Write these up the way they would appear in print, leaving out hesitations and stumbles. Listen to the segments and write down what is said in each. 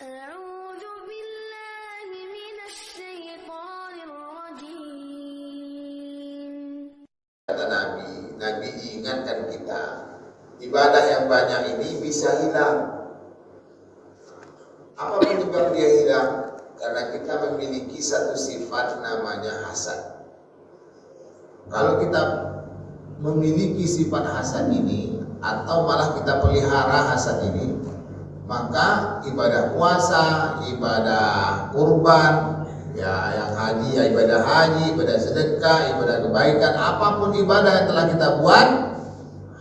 أعوذ بالله من الشيطان الرجيم. Kata Nabi ingatkan kita, ibadah yang banyak ini bisa hilang. Apa penyebab dia hilang? Karena kita memiliki satu sifat namanya hasad. Kalau kita memiliki sifat hasad ini, atau malah kita pelihara hasad ini, maka ibadah puasa, ibadah kurban, ya yang haji, ya ibadah haji, ibadah sedekah, ibadah kebaikan, apapun ibadah yang telah kita buat,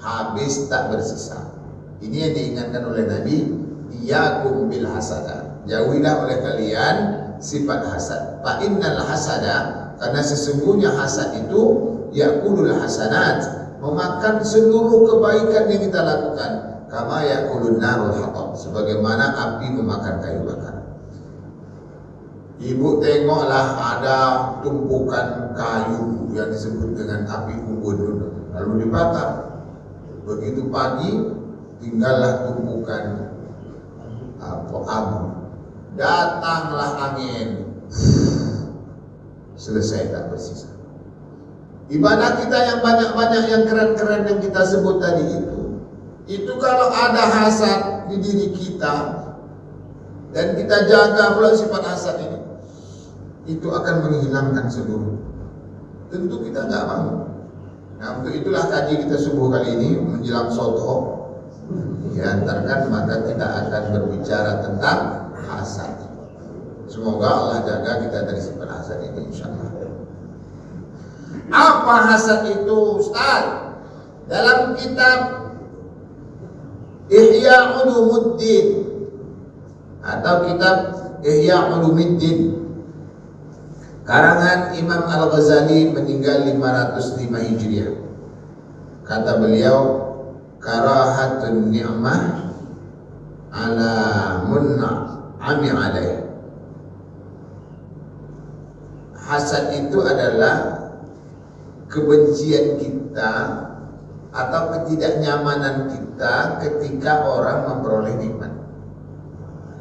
habis tak bersisa. Ini yang diingatkan oleh Nabi, iyyakum bil hasada. Jauhilah oleh kalian sifat hasad. Fa innal hasada, karena sesungguhnya hasad itu yakulul hasanat, memakan seluruh kebaikan yang kita lakukan. Kama yakulun narul hatab, sebagaimana api memakan kayu bakar. Ibu tengoklah ada tumpukan kayu yang disebut dengan api unggun, lalu dibakar. Begitu pagi tinggallah tumpukan abu. Datanglah angin, selesai tak bersisa. Ibadah kita yang banyak-banyak, yang keren-keren yang kita sebut tadi itu kalau ada hasad di diri kita dan kita jaga pula sifat hasad ini, itu akan menghilangkan seluruh. Tentu kita nggak mau. Nah, untuk itulah kaji kita subuh kali ini menjelang soto diantarkan, maka kita akan berbicara tentang hasad. Semoga Allah jaga kita dari sifat hasad ini, insyaallah. Apa hasad itu, Ustaz? Dalam kitab Ihya Ulumuddin atau kitab Ihya Ulumuddin karangan Imam Al-Ghazali, meninggal 505 Hijriah. Kata beliau, karahatun ni'mah ala mun'ami alaih. Hasad itu adalah kebencian kita atau ketidaknyamanan kita ketika orang memperoleh nikmat.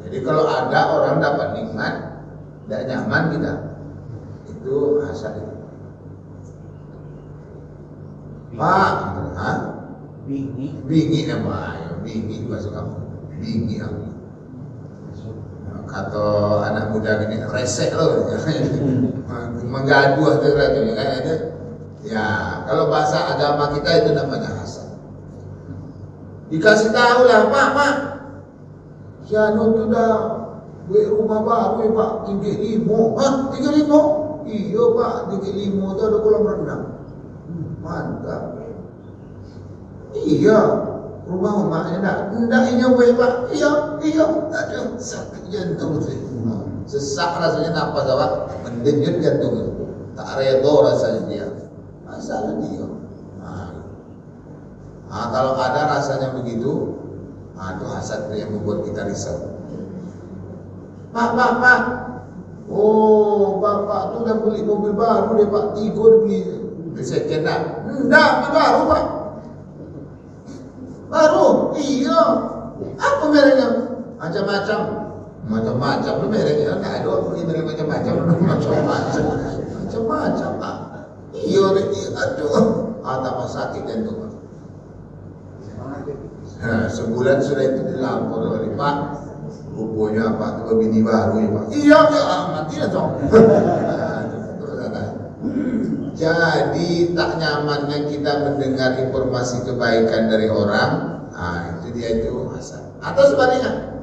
Jadi kalau ada orang dapat nikmat, tidak nyaman kita, itu hasad itu. Pak, bingi nama, bingi masuk kamu, bingi aku. Kata anak muda gini, resek loh, menggaduh terus kan. Ya, kalau bahasa agama kita itu namanya hasad. Dikasih tahu lah, Pak, Siano tu dah buat rumah baru ya Pak, tinggi 5. Hah, tinggi 5? Iya Pak, tinggi 5 tu ada kolam renang. Mantap. Iya, rumah emaknya enggak nyewe Pak. Iya. Aduh, sakit jantung tu. Sesak rasanya, nafas awak mendenyut jantung. Tak reda rasanya dia. Masalah dia. Kalau ada rasanya begitu, itu hasad yang membuat kita risau. Pak. Oh, Bapak tu dah beli mobil baru deh Pak. 3 dia beli. Second dah. Enggak, baru Pak. Baru? Iya. Apa mereknya? Macam-macam tu mereknya. Enggak ada orang beli merek macam-macam Pak. Iya, aduh, tambah sakit jantung. Sebulan sudah itu dilapor oleh Pak. Rupanya Pak itu bini baru ya Pak. Iya, mati lah dong. Jadi tak nyamannya kita mendengar informasi kebaikan dari orang. Itu dia itu hasad. Atau sebaliknya,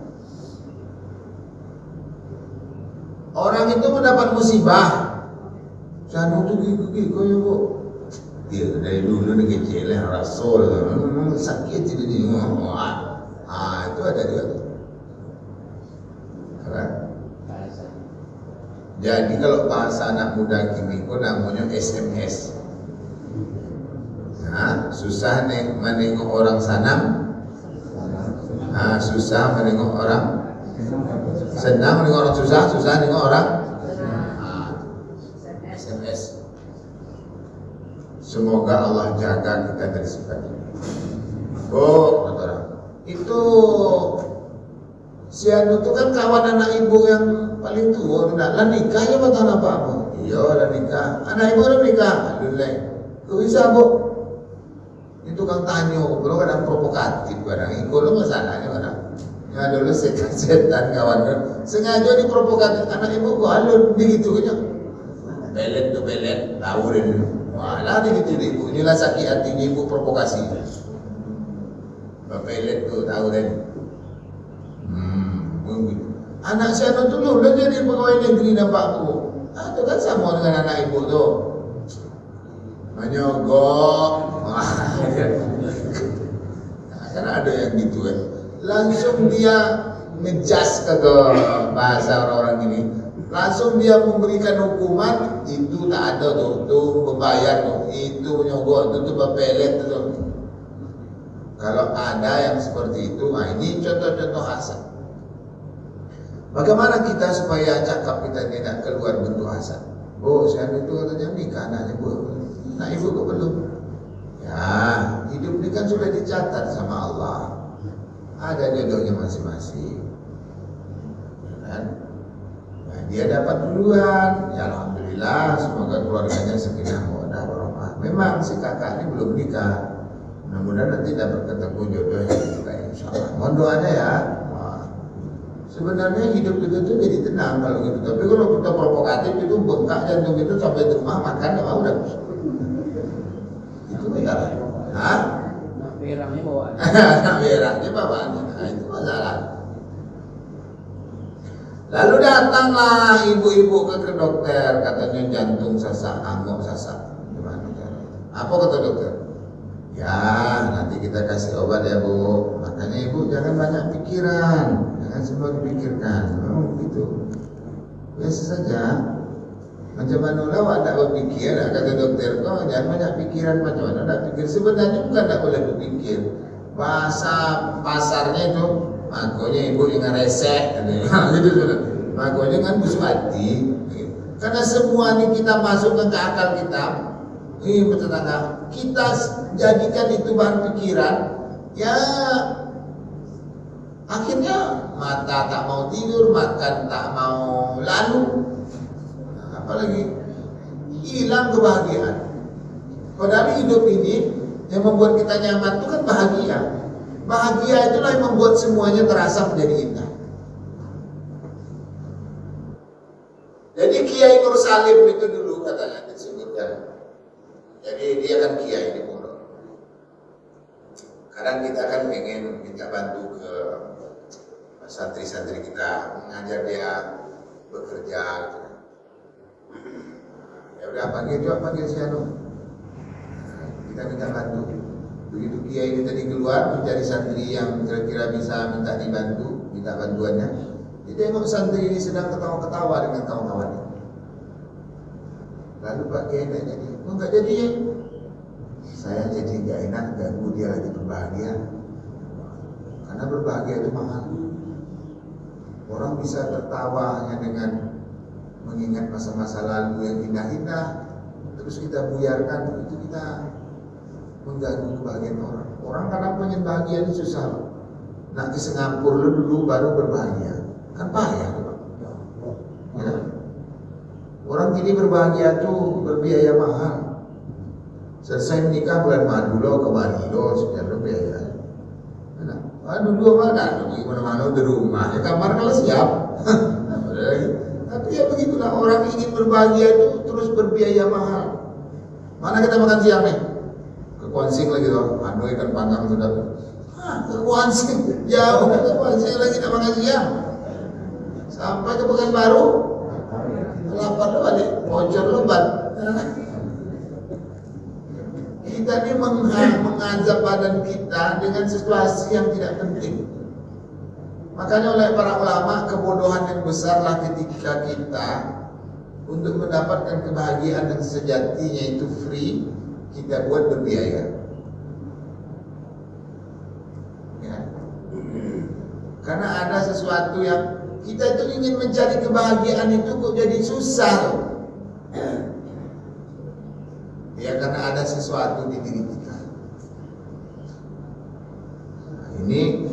orang itu mendapat musibah. Jangan tu gigi ya Bu. Dia dari dulu ni kecil lah rasul, sakit jadi dia. Itu ada juga. Jadi kalau bahasa anak muda kini pun namanya SMS. Susah menengok orang sanam, susah menengok orang senang, menengok orang susah menengok orang SMS. Semoga Allah jaga kita dari sifat ini. Itu Si anu itu kan kawan anak ibu yang paling tua, lah nikah ya mata apa bu? Iya lah nikah. Anak ibu udah nikah, alhamdulillah. Kau bisa bu? Itu kan tanyo, belum kadang provokatif kadang. Ikut lo masalahnya kadang. Ya dulu setan kawan kan, sengaja diprovokatif anak ibu kok alun begitu aja. Belet tuh belet, tahu deh. Malah begitu ibu, inilah sakit hatinya ibu provokasi. Belet tuh tahu deh. Anak saya dulu udah jadi pegawai negeri nampakku. Itu kan sama dengan anak ibu tuh. Menyogok. Kan ada yang gitu kan. Langsung dia ngejas ke bahasa orang-orang ini. Langsung dia memberikan hukuman, itu tak ada tuh, itu membayar tuh, itu menyogok, itu berpelet tuh. Kalau ada yang seperti itu, nah ini contoh-contoh hasad. Bagaimana kita supaya cakap kita tidak keluar bentuk hasad? Oh, saya itu katanya nikah anaknya bu. Nah ibu kok belum? Ya, hidup ini kan sudah dicatat sama Allah. Ada jodohnya masing-masing. Ya kan? Nah, dia dapat duluan. Ya alhamdulillah, semoga keluarganya sakinah mawaddah warahmah. Memang si kakak ini belum nikah. Mudah-mudahan nanti dapat ketemu jodohnya juga insyaallah. Mohon doanya ya. Sebenarnya hidup itu tuh jadi tenang kalau gitu. Tapi kalau kita provokatif itu bengkak jantung itu sampai di rumah makan ya udah. Itu masalah. Hah? Nak merahnya bawaan. Nak merahnya bawaan. Nah, itu masalah. Lalu datanglah ibu-ibu ke dokter, katanya jantung sesak, angok sesak. Gimana caranya? Apa kata dokter? Ya, nanti kita kasih obat ya bu. Makanya ibu jangan banyak pikiran, jangan semua dipikirkan. Memang begitu. Biasa saja. Macam mana lah tak berpikir, kata dokter kau jangan banyak pikiran macam mana tak pikir. Sebenarnya bukan tak boleh berpikir. Bahasa pasarnya itu, makanya ibu jangan resek, gitu sudah. Makanya kan busuk hati. Karena semua ini kita masukkan ke akal kita. Ini tetangga kita jadikan itu bahan pikiran, ya akhirnya mata tak mau tidur, makan tak mau lalu, apalagi hilang kebahagiaan. Padahal hidup ini yang membuat kita nyaman itu kan bahagia. Bahagia itulah yang membuat semuanya terasa menjadi indah. Jadi Kiai Nur Salim itu dulu katanya disebutkan. Jadi dia kan kiai di pondok. Kadang kita kan pengen minta bantu ke santri-santri kita, mengajar dia bekerja gitu. Ya udah panggil si Anu. Kita minta bantu. Begitu kiai ini tadi keluar mencari santri yang kira-kira bisa minta dibantu, minta bantuannya. Ditengok santri ini sedang ketawa-ketawa dengan kawan-kawannya. Lalu Pak Kiai nanya dia, kok nggak jadi ya? Saya jadi nggak enak ganggu dia lagi berbahagia. Karena berbahagia itu mahal. Orang bisa tertawa hanya dengan mengingat masa-masa lalu yang indah-indah, terus kita buyarkan, itu kita mengganggu kebahagiaan orang. Orang karena pengen bahagia itu susah. Nak ke Singapura dulu baru berbahagia, kan payah Pak. Ya. Orang kini berbahagia tuh berbiaya mahal. Selesai menikah bulan madu lo kemari lo sekian lo biaya. Aduh dua mana? Gimana-mana di rumah ya kamar kalau siap. Tapi ya begitulah orang ingin berbahagia itu terus berbiaya mahal. Mana kita makan siang nih? Ke Kuansing lagi loh. Aduh ikan panggang sudah. Ke Kuansing jauh ke Kuansing lagi kita makan siang. Sampai ke Pekanbaru. Lapar lo balik, bocor lo Kita ini mengazab badan kita dengan situasi yang tidak penting. Makanya oleh para ulama kebodohan yang besarlah ketika kita untuk mendapatkan kebahagiaan yang sejatinya itu free, kita buat berbiaya. Ya. Karena ada sesuatu yang kita itu ingin mencari kebahagiaan itu kok jadi susah. Ya karena ada sesuatu di diri kita. Nah, ini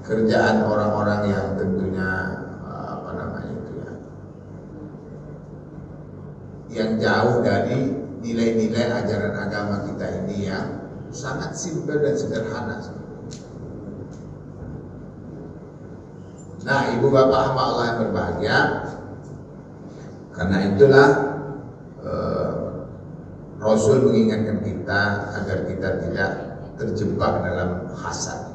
kerjaan orang-orang yang tentunya apa namanya itu ya, yang jauh dari nilai-nilai ajaran agama kita ini yang sangat simpel dan sederhana. Nah, ibu bapak hamba Allah yang berbahagia, karena itulah Rasul mengingatkan kita agar kita tidak terjebak dalam hasad.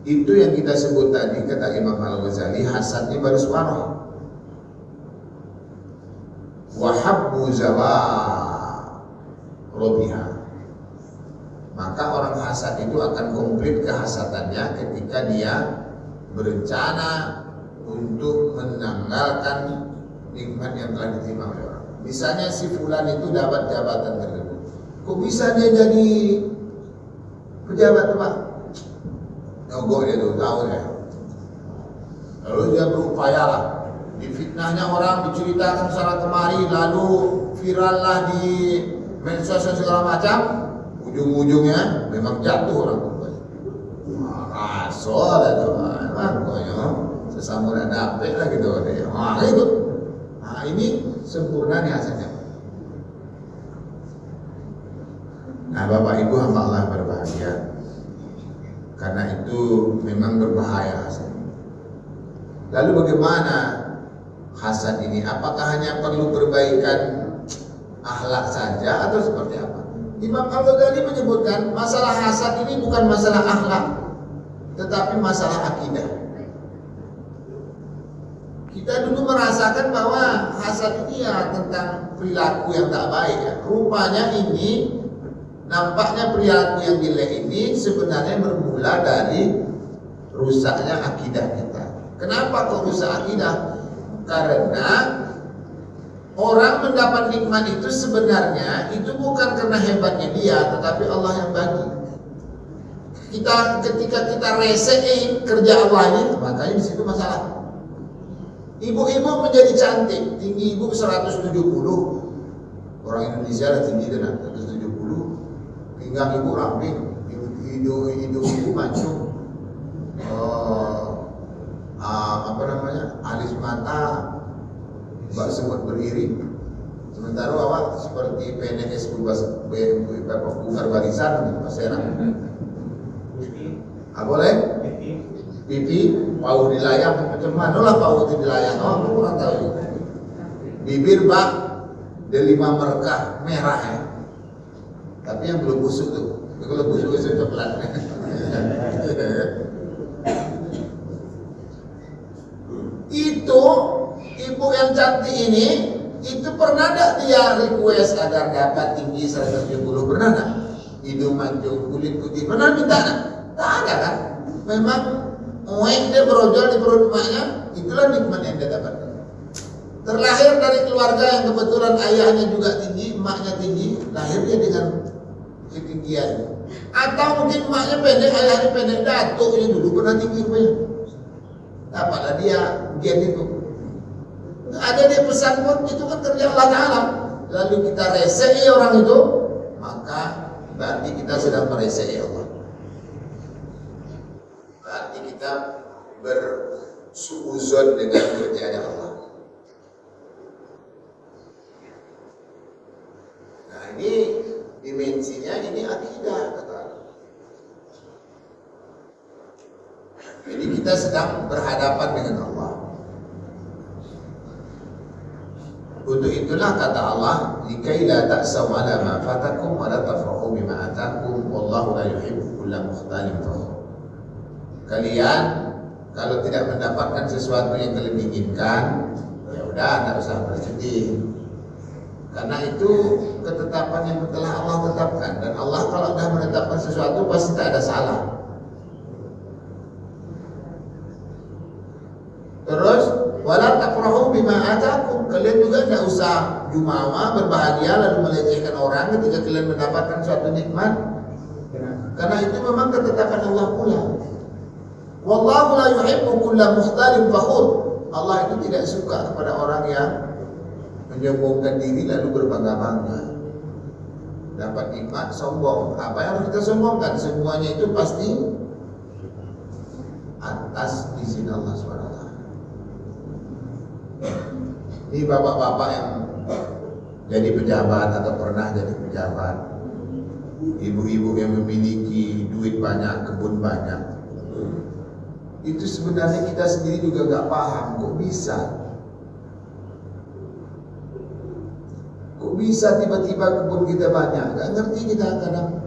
Itu yang kita sebut tadi, kata Imam Al-Ghazali, hasadnya baru suara. Wahabbu zawarobiha. Maka orang hasad itu akan komplit kehasadannya ketika dia berencana untuk menanggalkan nikmat yang telah diterima oleh orang. Misalnya si fulan itu dapat jabatan tertentu. Kok bisa dia jadi pejabat, Pak? Nyogok dia 2 tahun ya. Lalu dia berupaya lah, difitnahnya orang, diceritakan sana kemari, lalu viral lah di medsos segala macam. Ujung-ujungnya memang jatuh orang itu. Rasul itu, emang pokoknya sesama dan dapet lah gitu. Nah itu, nah ini sempurna nih hasilnya. Nah Bapak Ibu hamba Allah berbahagia, karena itu memang berbahaya hasad. Lalu bagaimana hasad ini? Apakah hanya perlu perbaikan akhlak saja atau seperti apa? Imam Al-Ghazali menyebutkan masalah hasad ini bukan masalah akhlak, tetapi masalah akidah. Kita dulu merasakan bahwa hasad ini ya tentang perilaku yang tak baik ya. Rupanya ini, nampaknya perilaku yang jelek ini sebenarnya bermula dari rusaknya akidah kita. Kenapa kok rusak akidah? Karena orang mendapat nikmat itu sebenarnya itu bukan karena hebatnya dia, tetapi Allah yang bagi. Ketika kita resein kerja Allah ini, makanya di situ masalah. Ibu-ibu menjadi cantik, tinggi ibu 170. Orang Indonesia ada tinggi dengan 170. Pinggang ibu ramping, hidung ibu mancung. Apa namanya? Alis mata bak semut beriring. Sementara awak seperti PNS bubar barisan paseran. Boleh? Pipi pau di layang, macam mana lah pau di layang? Oh, kurang tahu. Bibir bak delima merkah merah ya. Tapi yang belum busuk tuh. Kalau busuk itu coklat. Itu ibu yang cantik ini, itu pernah tak dia request agar dapat tinggi 170? Pernah tak? Hidung mancung, kulit putih, pernah minta tak? Tak ada kan? Memang dia berojol di perut emaknya, itulah nikmat yang dia dapatkan. Terlahir dari keluarga yang kebetulan ayahnya juga tinggi, emaknya tinggi, lahir dia dengan ketinggian. Atau mungkin emaknya pendek, ayahnya pendek, datuknya dulu pernah tinggi rupanya. Dapatlah dia gen itu. Ada dia pesan pun, itu kan kerja Allah Ta'ala. Lalu kita resei orang itu, maka berarti kita sedang meresei Allah. Berarti kita bersuuzon dengan kerjaan Allah. Nah ini dimensinya, ini akidah kata Allah. Jadi kita sedang berhadapan dengan Allah. Untuk itulah kata Allah, likai la ta'saw ala ma fatakum wa la tafrahu bima atakum wallahu la yuhibbu kulla mukhtalin fakhur. Kalian kalau tidak mendapatkan sesuatu yang kalian inginkan, ya udah tidak usah bersedih. Karena itu ketetapan yang telah Allah tetapkan, dan Allah kalau sudah menetapkan sesuatu pasti tak ada salah. Terus wala tafrahu bima atakum, kalian juga tidak usah jumawa berbahagia lalu melecehkan orang ketika kalian mendapatkan suatu nikmat, karena itu memang ketetapan Allah pula. Wallahu la yuhibbu kulla mukhtalin fakhur. Allah itu tidak suka kepada orang yang menyombongkan diri lalu berbangga-bangga. dapat nikmat sombong. Apa yang harus kita sombongkan? Semuanya itu pasti atas izin Allah SWT. Ini bapak-bapak yang jadi pejabat atau pernah jadi pejabat, ibu-ibu yang memiliki duit banyak, kebun banyak, itu sebenarnya kita sendiri juga gak paham kok bisa tiba-tiba kebun kita banyak. Gak ngerti kita kadang.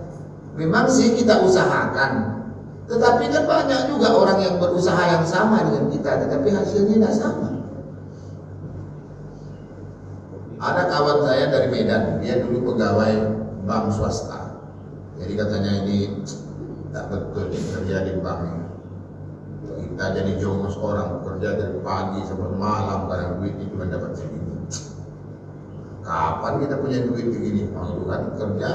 Memang sih kita usahakan, tetapi kan banyak juga orang yang berusaha yang sama dengan kita, tetapi hasilnya tidak sama. Ada kawan saya dari Medan, dia dulu pegawai bank swasta. Jadi katanya ini tak betul kerja di bank ini. Kita jadi jongos orang, kerja dari pagi sampai malam, karena duitnya cuma dapat segini. Kapan kita punya duit begini? Itu kan kerja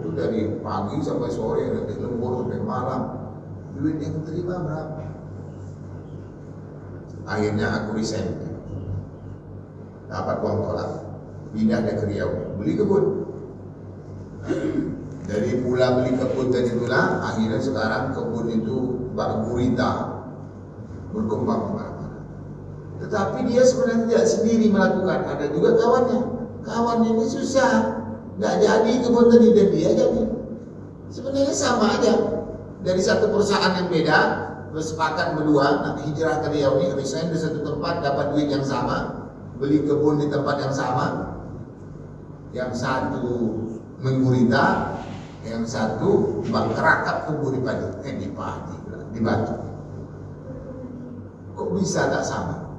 itu dari pagi sampai sore, dari lembur sampai malam. Duit yang terima berapa? Akhirnya aku resign. Dapat uang tolak. Pindah ke Riau, beli kebun. Dari mula beli kebun tadi itulah, akhirnya sekarang kebun itu bak gurita, berkembang kemana-mana. Tetapi dia sebenarnya tidak sendiri melakukan, ada juga kawannya. Kawannya ini susah, nggak jadi kebun tadi dan dia jadi. Sebenarnya sama aja. Dari satu perusahaan yang beda, bersepakat berdua, nah, hijrah ke Riau ini, resign di satu tempat, dapat duit yang sama, beli kebun di tempat yang sama. Yang satu menggurita, yang satu bangkerakap kebun di batu. Kok bisa tak sama?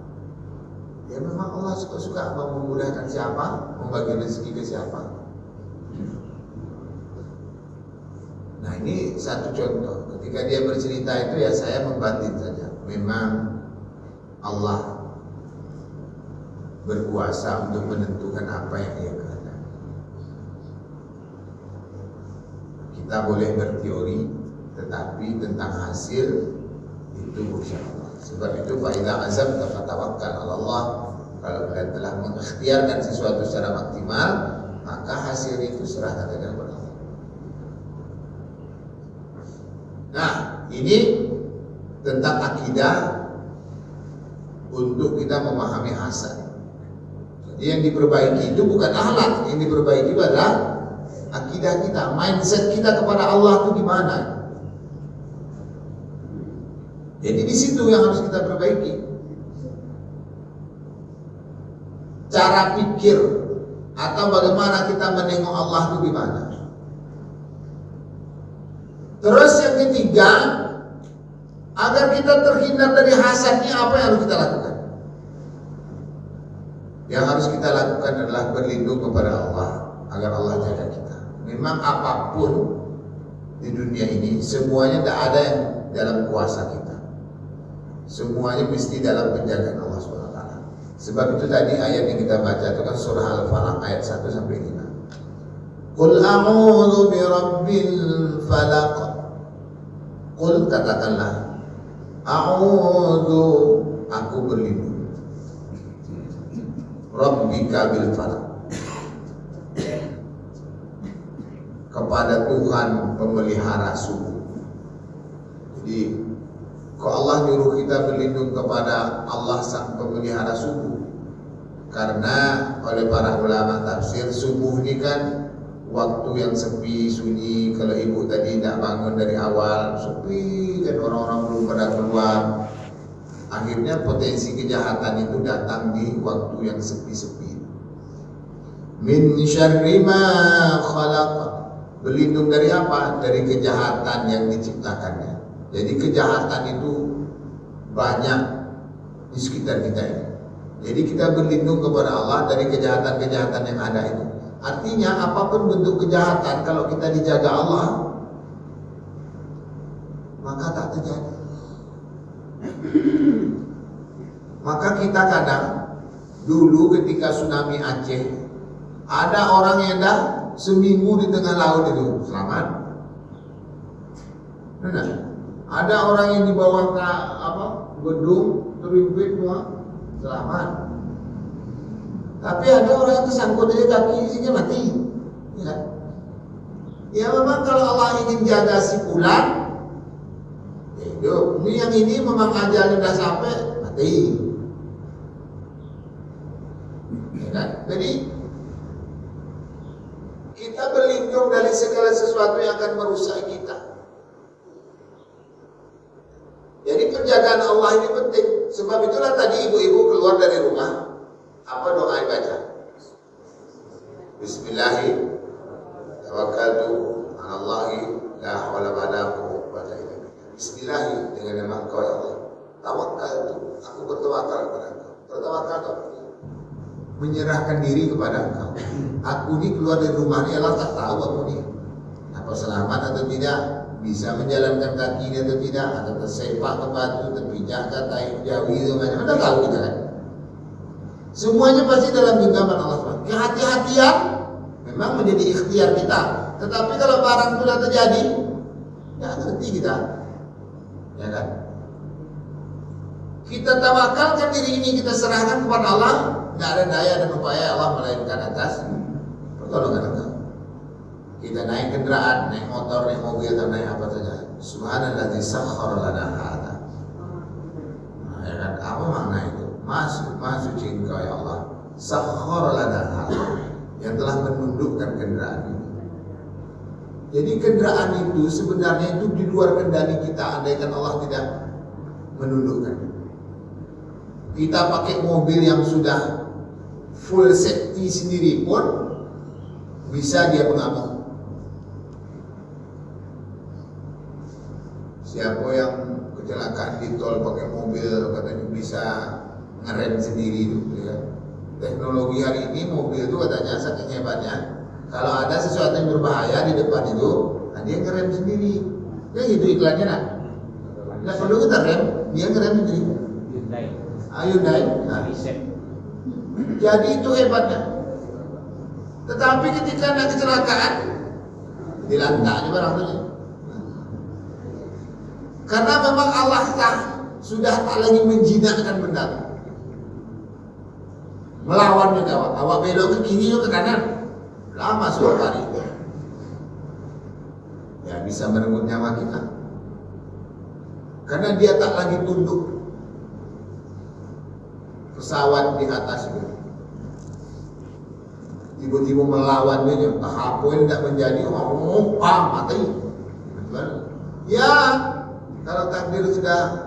Ya memang Allah suka-suka mau memudahkan siapa, membagi rezeki ke siapa. Nah ini satu contoh. Ketika dia bercerita itu ya saya membatin saja. Memang Allah berkuasa untuk menentukan apa yang dia kehendaki. Kita boleh berteori, tetapi tentang hasil itu urusan Allah. Sebab itu fa'idah azam tawakkal ala Allah. Kalau kalian telah mengikhtiarkan sesuatu secara maksimal, maka hasil itu serahkan kepada Allah. Nah, ini tentang akidah untuk kita memahami hasad. Jadi yang diperbaiki itu bukan akhlak, yang diperbaiki itu adalah akidah kita, mindset kita kepada Allah itu gimana. Jadi di situ yang harus kita perbaiki. Cara pikir atau bagaimana kita menengok Allah itu gimana. Terus yang ketiga, agar kita terhindar dari hasadnya, apa yang harus kita lakukan? Yang harus kita lakukan adalah berlindung kepada Allah, agar Allah jaga kita. Memang apapun di dunia ini, semuanya tidak ada yang dalam kuasa kita. Semuanya mesti dalam penjagaan Allah SWT. Sebab itu tadi ayat yang kita baca itu kan surah Al-Falaq ayat 1 sampai 5. Qul a'udzu birabbil falaq. Qul, katakanlah, a'udzu, aku berlindung, rabbika bil falaq, kepada Tuhan pemelihara subuh. Jadi kok Allah nyuruh kita berlindung kepada Allah sang pemelihara subuh? Karena oleh para ulama tafsir, subuh ini kan waktu yang sepi, sunyi. Kalau ibu tadi tidak bangun dari awal, sepi kan, orang-orang belum pada keluar. Akhirnya potensi kejahatan itu datang di waktu yang sepi-sepi. Min syarri ma khalaq, berlindung dari apa? Dari kejahatan yang diciptakannya. Jadi kejahatan itu banyak di sekitar kita ini. Jadi kita berlindung kepada Allah dari kejahatan-kejahatan yang ada itu. Artinya apapun bentuk kejahatan, kalau kita dijaga Allah, maka tak terjadi. Maka kita kadang dulu ketika tsunami Aceh, ada orang yang dah seminggu di tengah laut itu selamat. Benar. Ada orang yang dibawa ke gedung terimpit semua selamat. Tapi ada orang yang tersangkut aja kaki, isinya mati. Ya. Ya memang kalau Allah ingin jaga si fulan, ya hidup. Ini yang ini memang ajalnya udah sampai, mati. Ya kan? Jadi kita berlindung dari segala sesuatu yang akan merusak kita. Jadi penjagaan Allah ini penting. Sebab itulah tadi ibu-ibu keluar dari rumah, apa doa yang baca? Bismillahirrahmanirrahim. Tawakkaltu 'ala Allahi la haula wa la quwwata illa billah. Bismillah, dengan nama Engkau ya Allah. Tawakkaltu, aku bertawakal kepada Engkau. Bertawakal itu menyerahkan diri kepada Engkau. Aku ini keluar dari rumah ini, Allah tak tahu aku ini apa selamat atau tidak, bisa menjalankan kaki atau tidak, atau tersepak ke batu, terpijak ke tai jawi itu macam mana tahu kita kan? Semuanya pasti dalam genggaman Allah SWT. Kehati-hatian memang menjadi ikhtiar kita. Tetapi kalau barang sudah terjadi, ya ngerti kita, ya kan? Kita tawakalkan diri ini, kita serahkan kepada Allah. Tidak ada daya dan upaya Allah melainkan atas pertolongan Allah. Kita naik kendaraan, naik motor, naik mobil, atau naik apa saja. Subhanalladzi sakhkhara lana hadza. Nah, ya kan? Apa makna itu? Maha suci Engkau ya Allah. Sakhkhara lana hadza, yang telah menundukkan kendaraan ini. Jadi kendaraan itu sebenarnya itu di luar kendali kita, andaikan Allah tidak menundukkan. Kita pakai mobil yang sudah full safety sendiri pun bisa dia mengamuk. Siapa yang kecelakaan di tol pakai mobil katanya bisa ngerem sendiri itu, ya. Teknologi hari ini mobil itu katanya saking hebatnya, kalau ada sesuatu yang berbahaya di depan itu, dia ngerem sendiri. Ya gitu iklannya nak. Nggak perlu kita rem, dia ngerem sendiri. Hyundai. Nah. Jadi itu hebatnya. Tetapi ketika ada kecelakaan, dilantaknya barang itu. Karena memang Allah sudah tak lagi menjinakkan benda. Melawan juga, awak belok ke kiri ke kanan, lama sudah lari. Ya bisa merenggut nyawa kita. Karena dia tak lagi tunduk. Pesawat di atas itu tiba-tiba melawan dia, tahapoin tidak menjadi, mati. Ya kalau takdir sudah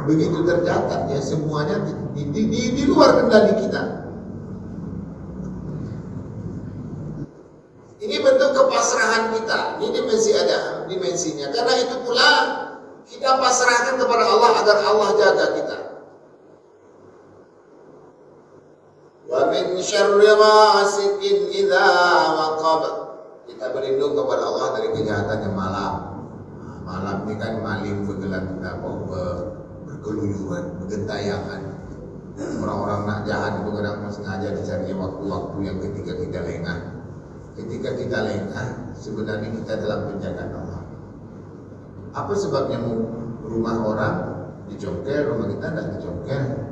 begitu tercatat, ya semuanya di luar kendali kita. Ini bentuk kepasrahan kita. Ini dimensi ada dimensinya. Karena itu pula kita pasrahkan kepada Allah agar Allah jaga kita. Wa min syarri ghasiqin idza waqab. Kita berlindung kepada Allah dari kejahatan yang malam. Malam ini kan maling bergelap berkeluyuran, bergentayangan. Orang-orang nak jahat itu kadang sengaja dicari waktu-waktu yang ketika kita lengah. Ketika kita lengah, sebenarnya kita dalam penjagaan Allah. Apa sebabnya rumah orang dicongkel, rumah kita tidak dicongkel?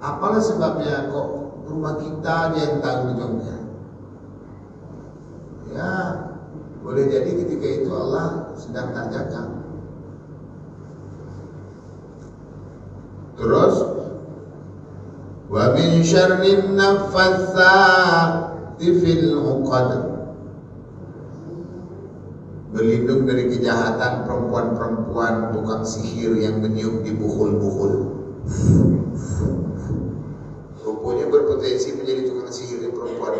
Apalah sebabnya kok rumah kita dia yang tahu dicongkel? Ya, boleh jadi ketika itu Allah sedang tak jaga. Terus wa min syarrin naffatsati fil 'uqad. Berlindung dari kejahatan perempuan-perempuan tukang sihir yang meniup di bukhul-bukhul. Rupanya berpotensi menjadi tukang sihir di perempuan.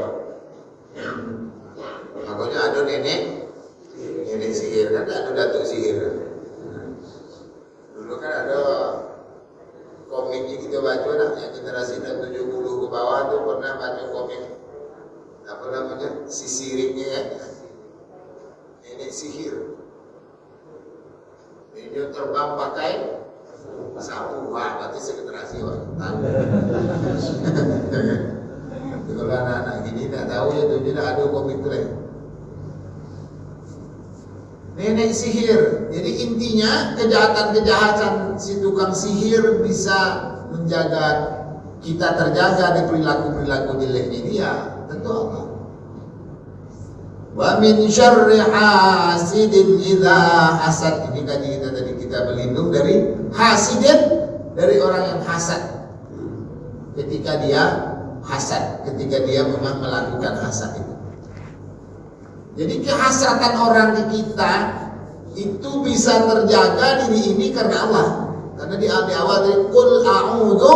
Makanya ada nenek sihir, kan ada datuk sihir. Dulu kan ada komiknya kita baca nak, yang generasi 70 ke bawah tuh pernah baca komik apa namanya, sisiriknya ya, nenek sihir. Dia terbang pakai sapu, wah berarti segenerasi wah. Kalau anak-anak gini tak tahu ya tuh, dia ada komik tuh. Nenek sihir. Jadi intinya kejahatan-kejahatan si tukang sihir bisa menjaga kita terjaga dari perilaku-perilaku jeleknya dia, tentu Allah. Wa min syarri hasidin idza hasad. Ini tadi kita berlindung dari hasidin, dari orang yang hasad. Ketika dia hasad, ketika dia memang melakukan hasad itu. Jadi kehasatan orang ke kita itu bisa terjaga diri ini karena Allah. Karena di awal dari qul a'udzu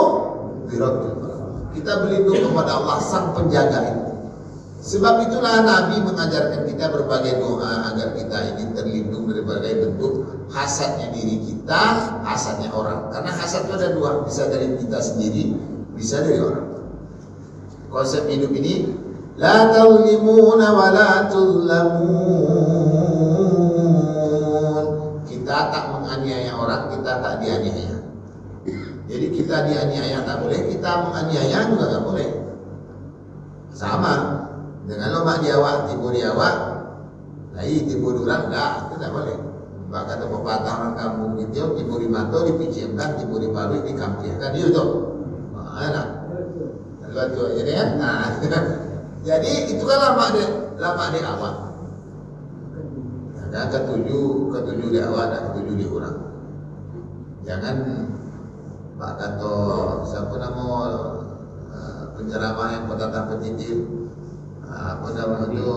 birabbil falaq. Kita berlindung kepada Allah sang penjaga itu. Sebab itulah Nabi mengajarkan kita berbagai doa agar kita ini terlindung dari berbagai bentuk hasadnya diri kita, hasadnya orang. Karena hasad itu ada dua, bisa dari kita sendiri, bisa dari orang. Konsep hidup ini la taulimuna wa la tullamun. Kita tak menganiaya orang, kita tak dianiaya. Jadi kita dianiaya tak boleh, kita menganiaya juga tak boleh. Sama dengan lo mak diawak, tipu diawak, lai tipu durang, enggak, itu tak boleh. Bahkan kata pepatah orang kampung gitu, tipu di mato dipicirkan, tipu di palu dikampirkan, itu tuh. Mana? Lepas tu, jadi kan? Nah, jadi itu kan lama di awak. Ada ketujuh di awak, ada ketujuh di orang. Jangan Pak Kato, siapa nama penceramah yang petata petitir, apa nama itu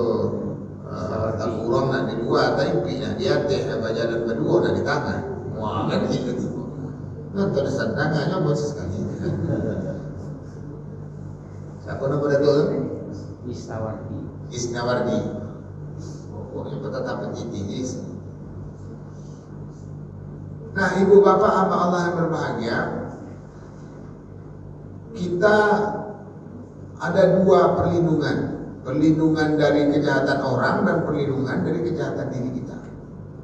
tak kurang nak di dua, tapi nak dia teh bajalan berdua nak di tangan. Wah, kan gitu tu. Nonton tangannya bos sekali. Siapa nama Datuk? Isnawardi. Pokoknya petata petitir. Nah, ibu bapak hamba Allah yang berbahagia, kita ada dua perlindungan dari kejahatan orang dan perlindungan dari kejahatan diri kita.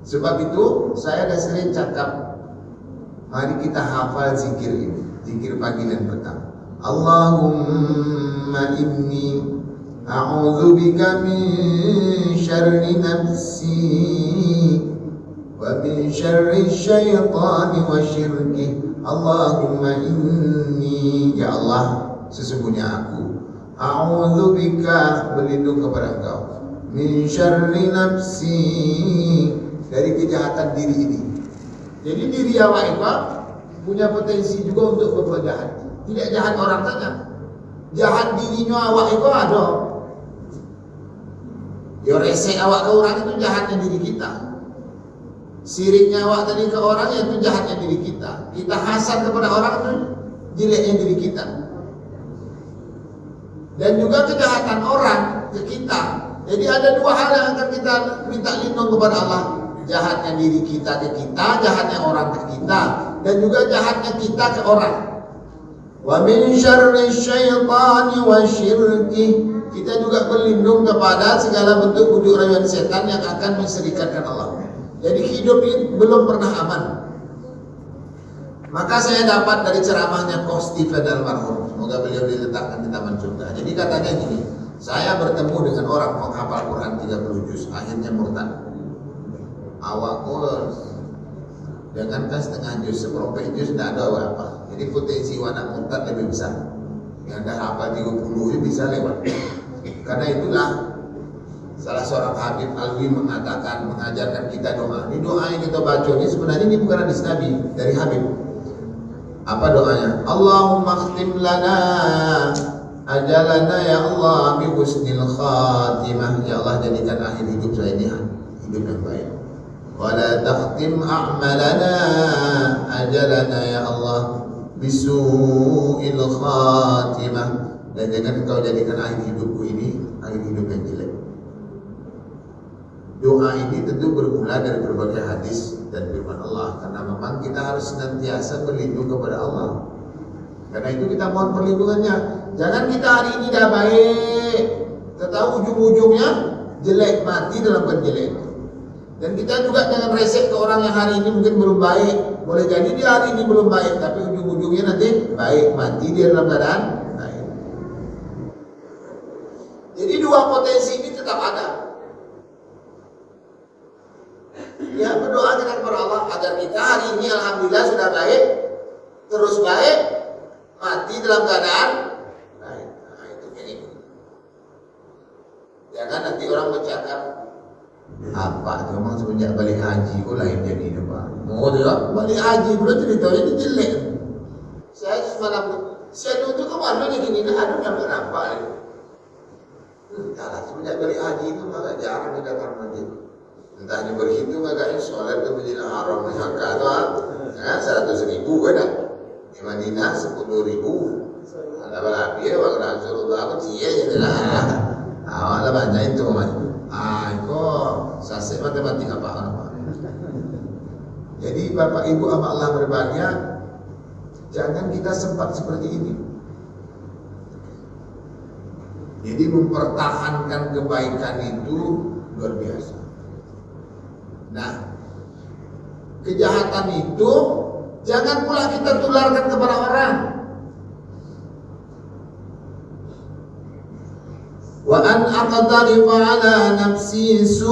Sebab itu saya dah sering cakap, mari kita hafal zikir ini, zikir pagi dan petang. Allahumma inni a'udzubika min syarri nafsi wa min syarri syaitani wa syirki. Allahumma inni, ya Allah, sesungguhnya aku a'udzubika, berlindung kepada Engkau, min syarri nafsi, dari kejahatan diri ini. Jadi diri awak itu punya potensi juga untuk berbuat jahat. Tidak jahat orang saja, jahat dirinya awak itu ada. Ya resek awak ke orang itu jahatnya diri kita. Siriknya awak tadi ke orang itu jahatnya diri kita. Kita hasad kepada orang itu jeleknya diri kita. Dan juga kejahatan orang ke kita. Jadi ada dua hal yang akan kita minta lindung kepada Allah. Jahatnya diri kita ke kita, jahatnya orang ke kita, dan juga jahatnya kita ke orang. Wa min syarri syaitani wa syirki. Kita juga berlindung kepada segala bentuk bujuk rayuan setan yang akan menserikatkan Allah. Jadi hidup ini belum pernah aman. Maka saya dapat dari ceramahnya Koh Stephen almarhum, semoga beliau diletakkan di taman surga. Jadi katanya gini, saya bertemu dengan orang penghafal Quran 30 juz, akhirnya murtad. Awak kos, jangankan setengah juz, seperempat juz tidak ada apa. Jadi potensi anak murtad lebih besar. Yang dah hafal 30 bisa lewat. Karena itulah salah seorang Habib Alwi mengatakan, mengajarkan kita doa. Ini doa yang kita baca ini sebenarnya ini bukan hadis Nabi, dari Habib. Apa doanya? Allahumma khtim lana ajalana ya Allah bi husnil khatimah. Ya Allah, jadikan akhir hidup saya ini hidup yang baik. Wa la takhtim a'malana ajalana ya Allah bisu'il khatimah. Dan jangan engkau jadikan akhir hidupku ini akhir hidup yang jelek. Doa ini tentu bermula dari berbagai hadis dan firman Allah, karena memang kita harus senantiasa berlindung kepada Allah. Karena itu kita mohon perlindungannya. Jangan kita hari ini dah baik, tetapi ujung-ujungnya jelek, mati dalam kejelek. Dan kita juga jangan resek ke orang yang hari ini mungkin belum baik. Boleh jadi dia hari ini belum baik, tapi ujung-ujungnya nanti baik, mati dia dalam keadaan baik. Jadi dua potensi ini tetap ada. Ya, berdoa kita kepada Allah agar kita hari ini alhamdulillah sudah baik, terus baik, mati dalam keadaan baik. Nah, itu kayak gitu. Jangan nanti orang bercakap, Apa tuh memang semenjak balik haji kok lain jadi itu Pak. Mau dia balik haji pula ceritanya itu jelek. Saya semalam saya dulu kemana nih gini dah aduh dapat apa nih. Entahlah semenjak balik haji itu agak jarang dia datang masjid. Entah dia berhitung agaknya sholat ke Masjidil Haram Mekah tuh 100.000 kan dah. Di Madinah 10.000. Ada berapa ya waktu Rasulullah aku cia je lah. Awak lah banyak itu mas. Kok sasih matematika apa? Jadi Bapak Ibu sama Allah berbahagia, jangan kita sempat seperti ini. Jadi mempertahankan kebaikan itu luar biasa. Nah, kejahatan itu jangan pula kita tularkan kepada orang. Wa an aqtarifa ala nafsi su'a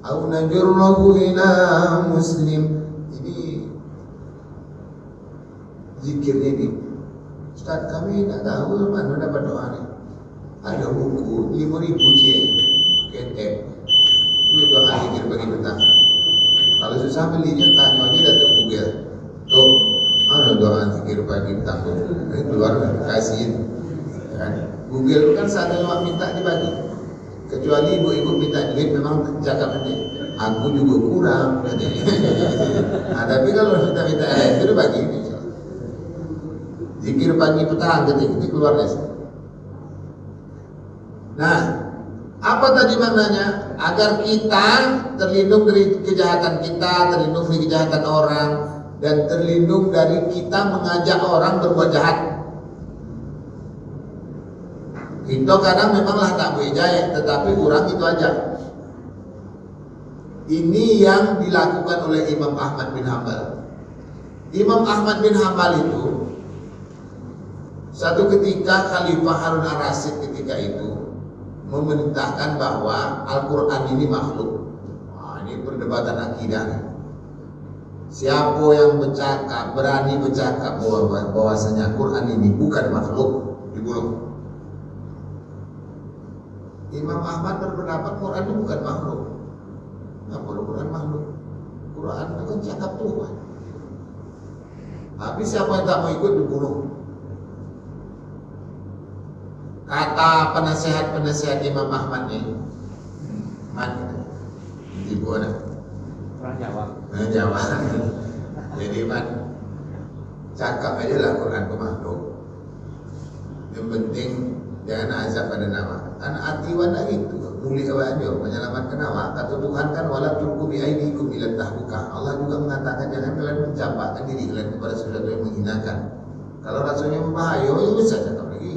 au najurrahu ila muslim. Ini zikirnya ini Ustaz kami tak tahu mana dapat doa ni. Ada buku 5.000 ketep itu doa zikir pagi petang. Kalau susah belinya tanya aja datang Google tuh mana doa zikir pagi petang tuh keluar kasihin kan. Google kan satu cuma minta dibagi, kecuali ibu-ibu minta duit memang cakap nanti aku juga kurang nah, tapi kalau minta itu bagi zikir pagi petang ketika keluar nasi. Nah, apa tadi maknanya? Agar kita terlindung dari kejahatan kita, terlindung dari kejahatan orang, dan terlindung dari kita mengajak orang berbuat jahat. Itu kadang memanglah tak boleh jahit, tetapi kurang itu aja. Ini yang dilakukan oleh Imam Ahmad bin Hanbal. Imam Ahmad bin Hanbal itu satu ketika Khalifah Harun ar-Rasyid ketika itu memerintahkan bahwa Al-Quran ini makhluk. Ini perdebatan akidah. Siapa yang berani bercakap bahwasanya Quran ini bukan makhluk, dibunuh. Imam Ahmad berpendapat Quran ini bukan makhluk. Apa Quran makhluk? Quran itu kan cakap Tuhan. Tapi siapa yang tak mau ikut dibunuh. Kata penasihat Imam Ahmad ini, ibu ada Orang Jawa. Jawa. Jadi cakap aja lah Quran itu makhluk. Yang penting jangan azab pada nama. Anak hati wadah gitu. Mulia wajah menyelamatkan awak. Kata Tuhan kan wala tulqu bi aydikum ila tahluka. Allah juga mengatakan jangan kalian mencampakkan diri kalian kepada sesuatu yang menghinakan. Kalau rasanya membahaya, ya bisa cakap lagi.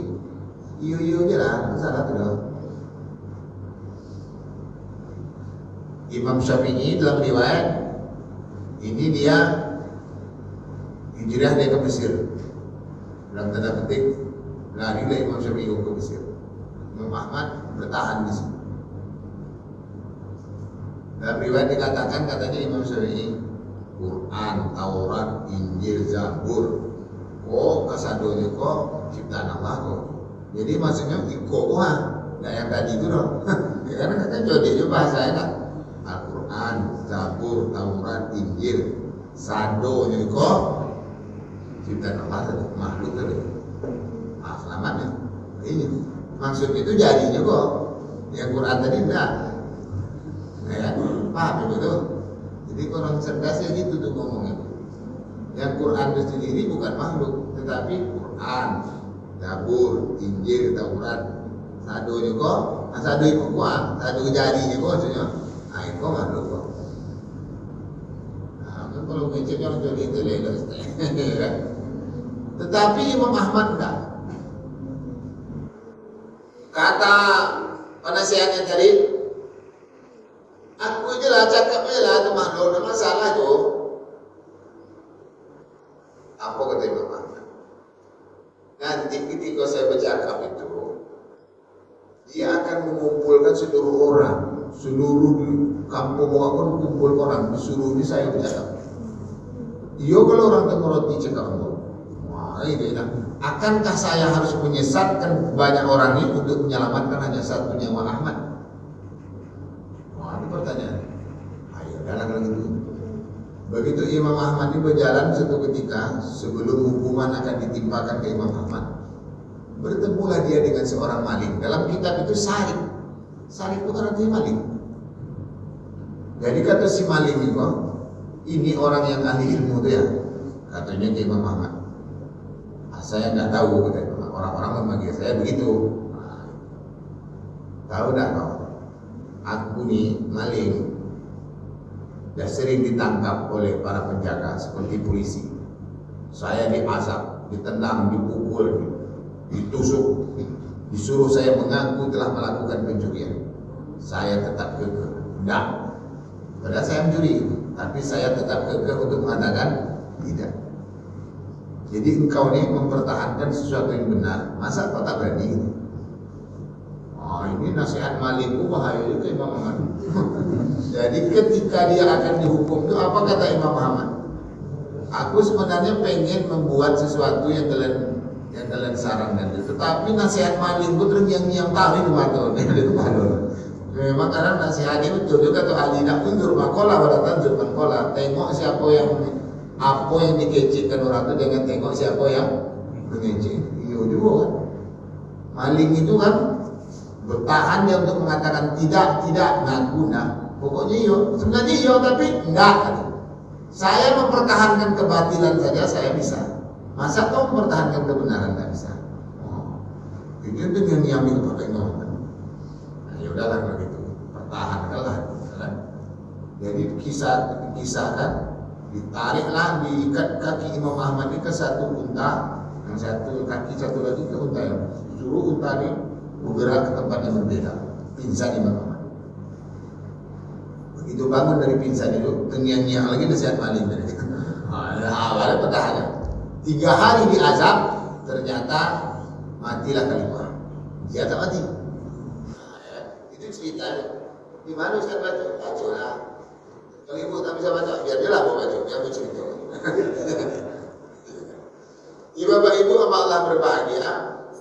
Iyo je lah, salah tu dah. Imam Syafi'i dalam riwayat ini dia hijrah dia ke Mesir. Dalam tanda petik larilah Imam Syafi'i ke Mesir. Imam Ahmad bertahan di sini. Dalam riwayat dikatakan katanya Imam Syafi'i Quran, Taurat, Injil, Zabur. Oh kasadonya kok ciptaan Allah kok. Jadi maksudnya ikut nah yang tadi itu dong. Karena kan jodohnya bahasa enak. Al-Quran, Zabur, Taurat, Injil, Sado, kok ciptaan Allah tadi, makhluk tadi. Selamatnya. Ini maksud itu jadinya kok. Yang Quran tadi enggak. Ya, paham betul. Jadi orang cerdas ya gitu tuh ngomongnya. Yang Quran itu sendiri bukan makhluk, tetapi Quran, Zabur, Injil, Taurat, Sado juga, Sado itu kuat, Sado jadi juga maksudnya. Itu makhluk kok. Nah, kalau kecilnya orang jadi itu lelah. Tetapi Imam Ahmad enggak. Kata penasihatnya tadi, aku aja lah, cakap aja lah, itu makhluk, ada masalah itu. Apa kata Imam Ahmad? Nanti ketika saya bercakap itu, dia akan mengumpulkan seluruh orang, seluruh kampung akan kumpul orang, disuruh ini saya bercakap. Iya kalau orang tengok roti cakap, wah Ini nah, akankah saya harus menyesatkan banyak orang ini untuk menyelamatkan hanya satu nyawa Ahmad? Wah, ini pertanyaan. Ayo, dalam kalau gitu. Begitu Imam Ahmad ini berjalan suatu ketika sebelum hukuman akan ditimpakan ke Imam Ahmad, bertemulah dia dengan seorang maling. Dalam kitab itu Sarik. Sarik itu kan artinya maling. Jadi kata si maling itu, ini orang yang ahli ilmu itu ya, katanya ke Imam Ahmad. Saya nggak tahu, orang-orang memanggil saya begitu. Tahu nggak kau? Aku nih maling, dan sering ditangkap oleh para penjaga seperti polisi. Saya diazab, ditendang, dipukul, ditusuk, disuruh saya mengaku telah melakukan pencurian. Saya tetap kekeh, enggak. Padahal saya mencuri, tapi saya tetap kekeh untuk mengatakan tidak. Jadi engkau ini mempertahankan sesuatu yang benar, masa kau tak berani? Oh, ini nasihat malingku bahaya juga Imam Ahmad. Jadi ketika dia akan dihukum itu apa kata Imam Ahmad? Aku sebenarnya pengen membuat sesuatu yang kalian sarankan itu, tetapi nasihat malingku terus yang tahu itu matur, itu matur. Memang karena nasihatnya betul juga tuh Ali nak undur makola pada tanjur makola. Tengok siapa yang apa yang dikecilkan orang itu, jangan tengok siapa yang mengecil. Iya juga kan. Maling itu kan bertahan dia untuk mengatakan tidak ngaku nah. Pokoknya iya, sebenarnya iya tapi enggak. Saya mempertahankan kebatilan saja saya bisa. Masa kau mempertahankan kebenaran enggak bisa? Oh. Itu dengan yang pakai ngomong. Nah, ya udahlah kalau gitu. Pertahankanlah. Jadi kisahkan ditariklah, diikat kaki Imam Ahmad ini ke satu unta, yang satu kaki satu lagi ke unta yang suruh unta ini bergerak ke tempat yang berbeda. Pingsan Imam Ahmad. Begitu bangun dari pingsan itu, tengiang-ngiang lagi nasihat maling dari itu. Awalnya pertahanan. 3 hari diazab, ternyata matilah khalifah. Dia tak mati. Itu ceritanya. Di mana Ustaz baca? Baca lah. Kalau ibu tak bisa baca, biar dia lah bawa baca, biar bercerita. Bapak Ibu sama Allah berbahagia.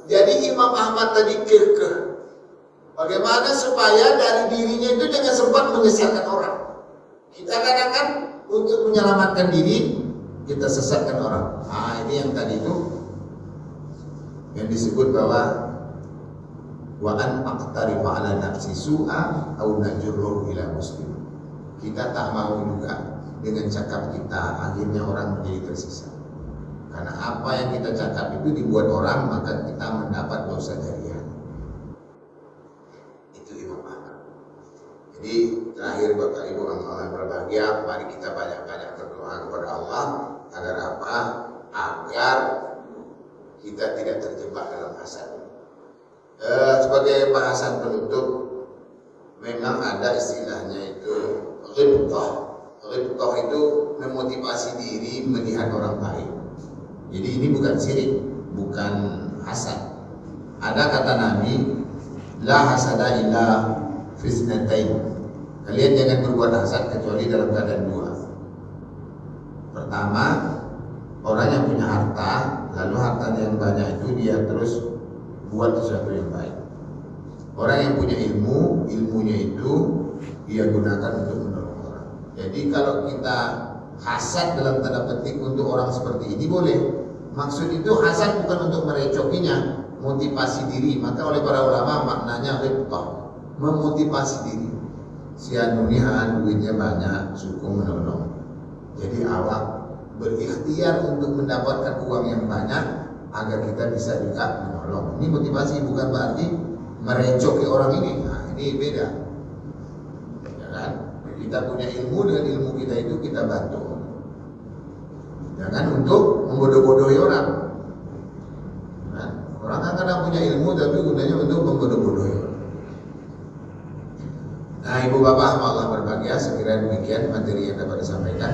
Jadi Imam Ahmad tadi kekeh. Bagaimana supaya dari dirinya itu jangan sempat menyesatkan orang. Kita kadang-kadang untuk menyelamatkan diri, kita sesatkan orang. Nah ini yang tadi itu yang disebut bahwa wa an aqtarifa ala nafsi su'a au najurruhu ila muslim. Kita tak mau juga dengan cakap kita akhirnya orang menjadi tersesat. Karena apa yang kita cakap itu dibuat orang, maka kita mendapat dosa jariah. Itu Imam Ahmad. Jadi terakhir Bapak Ibu Allah berbahagia, mari kita banyak-banyak berdoa kepada Allah agar apa? Agar kita tidak terjebak dalam hasad. Sebagai bahasan penutup, memang ada istilahnya itu ghibthah. Ghibthah itu memotivasi diri melihat orang baik. Jadi ini bukan sirik, bukan hasad. Ada kata Nabi, la hasada illa fisnatain. Kalian jangan berbuat hasad kecuali dalam keadaan 2. Pertama, orang yang punya harta, lalu hartanya yang banyak itu dia terus buat sesuatu yang baik. Orang yang punya ilmu, ilmunya itu dia gunakan untuk menolong orang. Jadi kalau kita hasad dalam tanda petik untuk orang seperti ini boleh. Maksud itu hasad bukan untuk merecokinya, motivasi diri. Maka oleh para ulama maknanya ghibthah, memotivasi diri. Si anunihan duitnya banyak, sukung menolong. Jadi awak berikhtiar untuk mendapatkan uang yang banyak agar kita bisa juga menolong. Ini motivasi, bukan berarti merecoki orang ini. Nah, ini beda. Ya kan? Kita punya ilmu, dengan ilmu kita itu kita bantu. Jangan untuk membodoh-bodohi orang. Nah, orang kan kadang punya ilmu tapi gunanya untuk membodoh-bodohi orang. Nah, Ibu Bapak Allah berbahagia, sekiranya demikian materi yang dapat disampaikan.